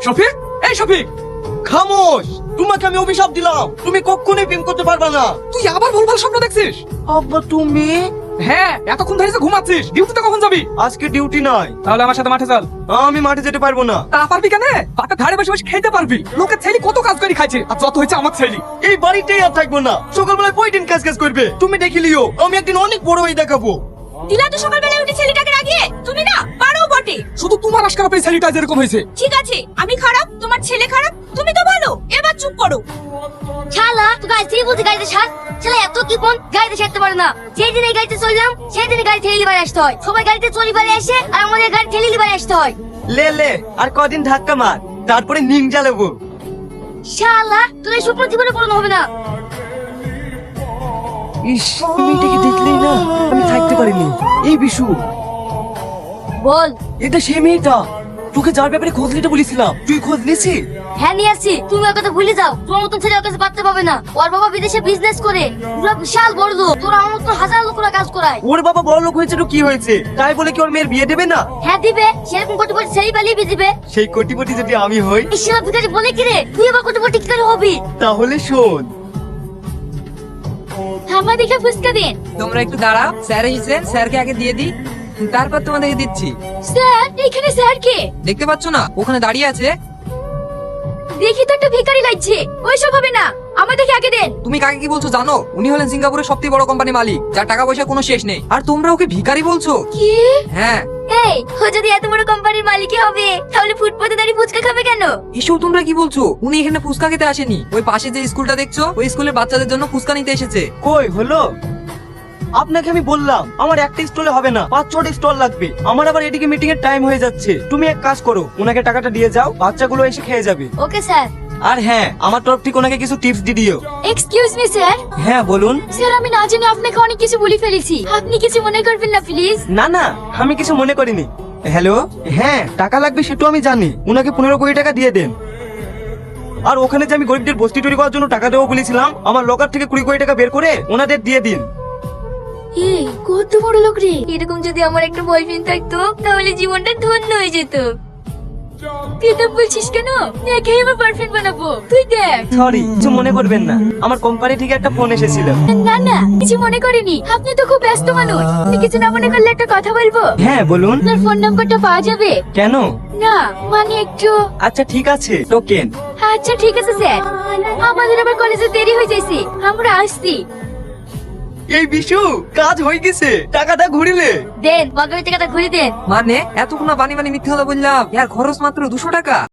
শফিক, এই শফিক, খামোশ। তোমাকে আমি অভিশাপ দিলাম, তুমি কখনোই প্রেম করতে পারবে না। তুই আবার ভুলভাল স্বপ্ন দেখছিস? আব্বা তুমি? হ্যাঁ, এতক্ষণ ধরে যে ঘুমাচ্ছিস। ডিউটিতে কখন যাবি? আজকে ডিউটি নাই। তাহলে আমার সাথে মাঠে চল। আমি মাঠে যেতে পারবো না। তা পারবি কেন? বাপের ধারে বসে বসে খেতে পারবি। লোকের ছেলে কত কাজ করে খাইছে, আর যত হয়েছে আমার ছেলে। এই বাড়িতেই আর থাকবো না। সকালবেলায় কয়দিন কাজ কাজ করবে? তুমি দেখে লিও, আমি একদিন অনেক বড় হয়ে দেখাবো। দিলা তো সকালবেলা উঠে ছেলেটাকে রাগিয়ে, তুমি না পারো বটে। শুধু তোমার আজকাল এই ছেলেটা যেরকম হয়েছে। ঠিক আছে, আমি খারাপ, তোমার ছেলে খারাপ, তুমি তো ভালো। এবার চুপ করো। শালা তুই গাড়ি থেকে বলতে গাড়িতে ছাড়। শালা এত কি কোন গাড়িতে ছাড়তে পারে না। যেই দিন এই গাড়িতে চললাম সেই দিন গাড়ি ঠেলে বাড়ি আসতে হয়। সবাই গাড়িতে চলি বাড়ি আসে আর আমাদের গাড়ি ঠেলে বাড়ি আসতে হয়। লে লে, আর কদিন ধাক্কা মার, তারপরে নিংজা লেবো। শালা তোর এই স্বপ্ন জীবনে পূরণ হবে না। ইস, তুমি এটাকে দেখলেই না আমি থাকতে পারিনি। এই বিশু, বল। এটা সেই মেয়েটা তোকে যার ব্যাপারে খোঁজ নিতে বলেছিলাম, তুই খোঁজ নিছিস? হ্যাঁ নিয়ে আসছি, তুমি ওর কথা ভুলে যাও। তোমার মতন ছেলে ওর কাছে পারতে পাবে না। ওর বাবা বিদেশে বিজনেস করে, পুরো বিশাল বড় লোক। তোর আমার মতন হাজার লোকরা কাজ করায়। ওর বাবা বড় লোক হয়েছে তো কি হয়েছে, তাই বলে কি ওর মেয়ের বিয়ে দেবে না? হ্যাঁ দিবে, সেরকম কোটিপতি ছেলে পালিয়ে বিয়ে দিবে। সেই কোটিপতি যদি আমি হই? এই শালা ভিখারি বলে কি রে, তুই আবার কোটিপতি কি করে হবি? তাহলে শোন। আমার দেখে ফুসকা দিন। তোমরা একটু দাঁড়াও, স্যার এসেছেন, স্যারকে আগে দিয়ে দিই, তারপর তোমাদেরকে দিচ্ছি। স্যার এখানে স্যার কে? দেখতে পাচ্ছ না, ওখানে দাঁড়িয়ে আছে। দেখি তো একটা ভিখারি লাগছে। ওইসব হবে না, আমাদেরকে আগে দেন। তুমি কাকে কি বলছো জানো? উনি হলেন সিঙ্গাপুরের সবথেকে বড় কোম্পানির মালিক, যার টাকা পয়সা কোনো শেষ নেই। আর তোমরা ওকে ভিখারি বলছো? কি? হ্যাঁ। এই ও যদি এত বড় কোম্পানির মালিকই হবে, তাহলে ফুটপাতে দাঁড়িয়ে ফুচকা খাবে কেন? এসব তোমরা কি বলছো? উনি এখানে ফুচকা খেতে আসেনি, ওই পাশে যে স্কুলটা দেখছো ওই স্কুলের বাচ্চাদের জন্য ফুচকা নিতে এসেছে। কই হলো? আপনাকে আমি বললাম আমার একটা স্টলে হবে না, 5-6টা স্টল লাগবে। আমার আবার এদিকে মিটিং এর টাইম হয়ে যাচ্ছে। তুমি এক কাজ করো, ওনাকে টাকাটা দিয়ে যাও, বাচ্চাগুলো এসে খেয়ে যাবে। Okay sir. আর হ্যাঁ, আমার তরফ থেকে ওনাকে কিছু টিপস দিয়ে দিও। Excuse me sir. হ্যাঁ বলুন। স্যার আমি না জানি আপনাকে অনেক কিছু বলে ফেলেছি, আপনি কিছু মনে করবেন না প্লিজ। না না, আমি কিছু মনে করিনি। হ্যালো, হ্যাঁ টাকা লাগবে সেটা আমি জানি। ওনাকে 15 কোটি টাকা দিয়ে দেন। আর ওখানে যে আমি গরিবদের বস্তি তৈরি করার জন্য টাকা দেবো বলেছিলাম, আমার লকার থেকে 20 কোটি টাকা বের করে ওনাদের দিয়ে দিন। এই কত বড় লোক রে। এরকম যদি আমার একটা বয়ফ্রেন্ড থাকতো তাহলে জীবনটা ধন্য হয়ে যেত। তুই তো বলছিস কেন? একেই আমার বয়ফ্রেন্ড বানাবো, তুই দেখ। সরি, কিছু মনে করবেন না, আমার কোম্পানি থেকে একটা ফোন এসেছিল। না না, কিছু মনে করিনি। আপনি তো খুব ব্যস্ত মানুষ, আপনি কিছু না মনে করলে একটা কথা বলবো। হ্যাঁ বলুন। আপনার ফোন নাম্বারটা পাওয়া যাবে? কেন? না মানে একটু। আচ্ছা ঠিক আছে, টোকেন। আচ্ছা ঠিক আছে স্যার, আমাদের আবার কলেজে দেরি হয়ে যাইছে, আমরা আসছি। এই বিশু, কাজ হয়ে গেছে, টাকাটা ঘুরিলে দেন বাগানের টাকাটা ঘুরে দেন। মানে এতক্ষণ বানি বানি মিথ্যে কথা বললাম, ইয়ার খরচ মাত্র 200 টাকা।